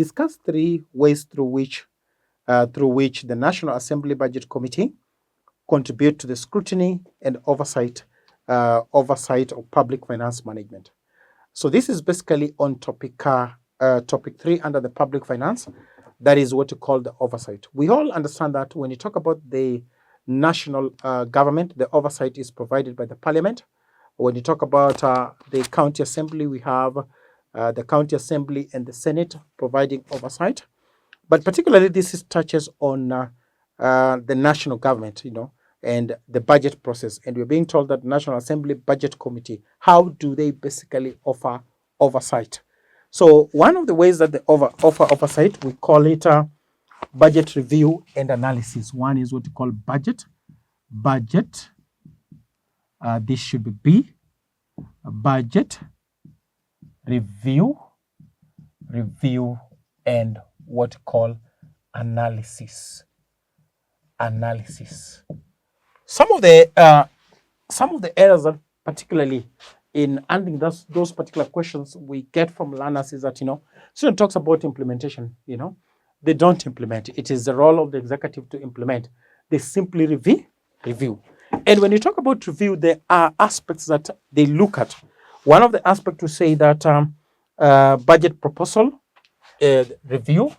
discuss three ways through which the National Assembly Budget Committee contribute to the scrutiny and oversight of public finance management. So this is basically on topic 3 under the public finance. That is what you call the oversight. We all understand that when you talk about the national government, the oversight is provided by the parliament. When you talk about the county assembly, we have the county assembly and the Senate providing oversight. But particularly this touches on the national government, and the budget process. And we're being told that National Assembly Budget Committee, how do they basically offer oversight? So one of the ways that they offer oversight, we call it budget review and analysis. One is what we call budget. This should be B. Budget review, and what we call analysis. Some of the errors that particularly in answering those particular questions we get from learners is that, student talks about implementation, they don't implement. It is the role of the executive to implement. They simply review. And when you talk about review, there are aspects that they look at. One of the aspects to say that budget proposal, review,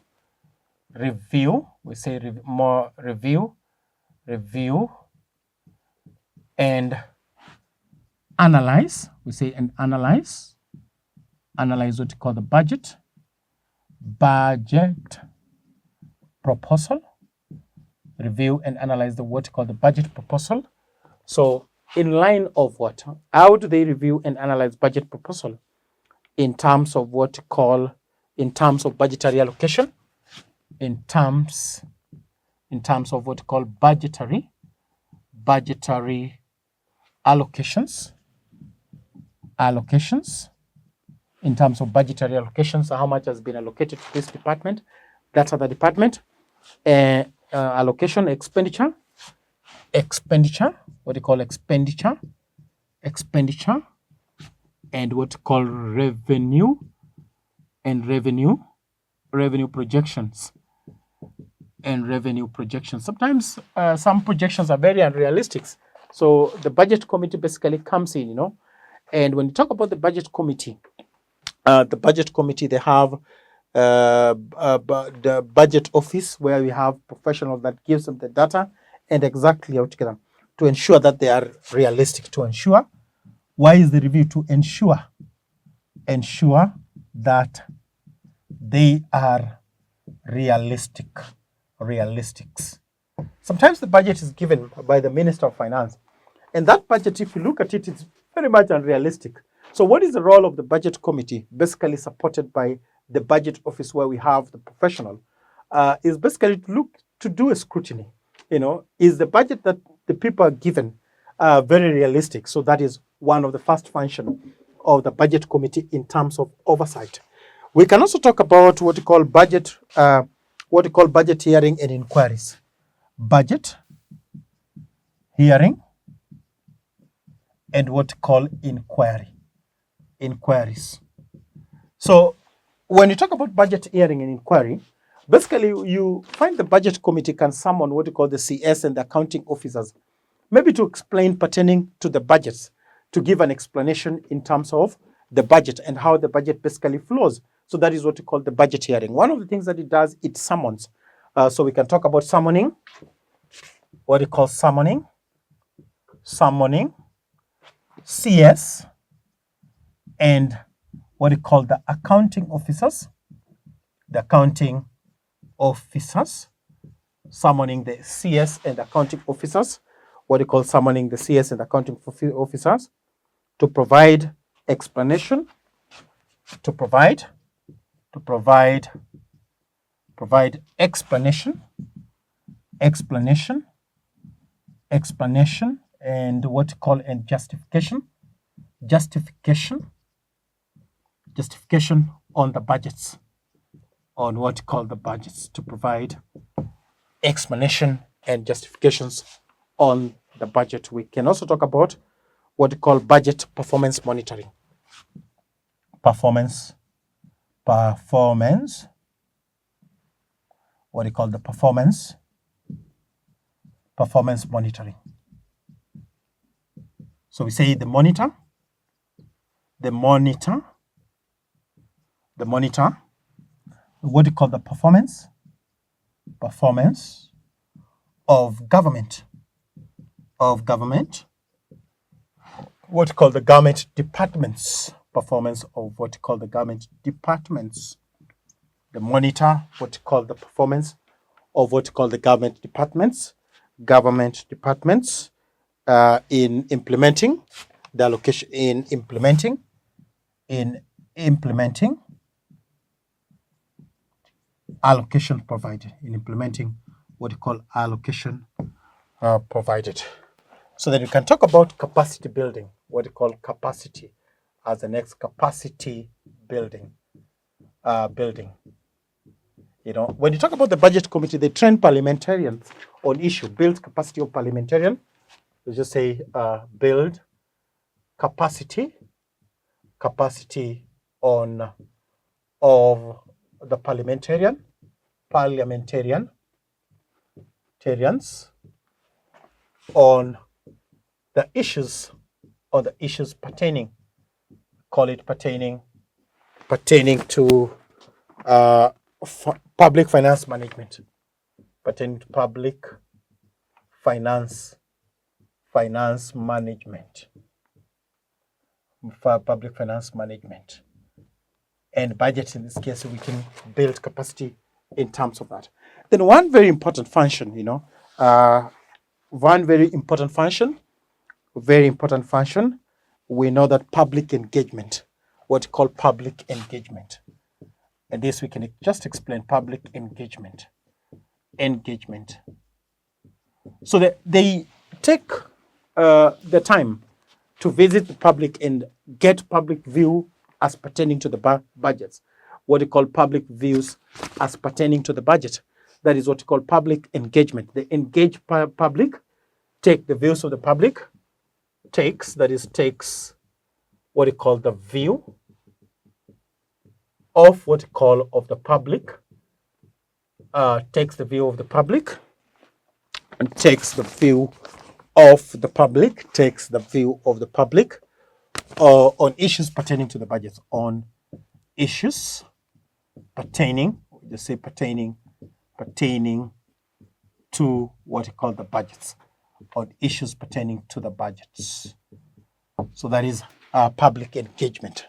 we say more review, and analyze, we say and analyze what you call the budget proposal, review and analyze what you call the budget proposal. So in line of what? How do they review and analyze budget proposal? In terms of what you call, in terms of budgetary allocation, in terms of what you call budgetary allocations, in terms of budgetary allocations, how much has been allocated to this department, that other department, allocation, expenditure, what you call expenditure, and what you call revenue, and revenue projections. Sometimes some projections are very unrealistic. So the budget committee basically comes in, and when you talk about the budget committee, they have the budget office where we have professionals that gives them the data and exactly how to ensure that they are realistic. To ensure, why is the review? To ensure that they are realistics. Sometimes the budget is given by the Minister of Finance, and that budget, if you look at it, it's very much unrealistic. So what is the role of the budget committee, basically supported by the budget office where we have the professional, is basically to do a scrutiny. Is the budget that the people are given very realistic? So that is one of the first functions of the budget committee in terms of oversight. We can also talk about what we call budget hearing and inquiries. Budget hearing and what we call inquiries. So when you talk about budget hearing and inquiry, basically you find the budget committee can summon what we call the CS and the accounting officers, maybe to explain pertaining to the budgets, to give an explanation in terms of the budget and how the budget basically flows. So that is what we call the budget hearing. One of the things that it does, it summons. So we can talk about summoning, what we call summoning, CS, and what we call the accounting officers, summoning the CS and accounting officers, what we call summoning the CS and accounting officers to provide explanation, to provide explanation, and what we call and justification on the budgets, on what we call the budgets, to provide explanation and justifications on the budget. We can also talk about what we call budget performance monitoring. Performance what you call the performance monitoring. So we say the monitor, what you call the performance of government, what you call the government departments, performance of what you call the government departments. The monitor, what you call the performance of what you call the government departments, in implementing the allocation, in implementing allocation provided, in implementing what you call allocation provided. So then we can talk about capacity building, what you call capacity as the next capacity building. You know, when you talk about the budget committee, they train parliamentarians on issue, build capacity of parliamentarian. We just say build capacity on of the parliamentarians on the issues pertaining to public finance management, pertaining to public finance management, for public finance management and budget. In this case, we can build capacity in terms of that. Then one very important function, we know that public engagement, what you call public engagement. And this we can just explain public engagement. So they take the time to visit the public and get public view as pertaining to the budgets. What you call public views as pertaining to the budget. That is what you call public engagement. They engage public, take the views of the public, takes what you call the view of what you call of the public, takes the view of the public, and takes the view of the public, on issues pertaining to the budget, on issues pertaining to what you call the budgets, on issues pertaining to the budgets. So that is public engagement.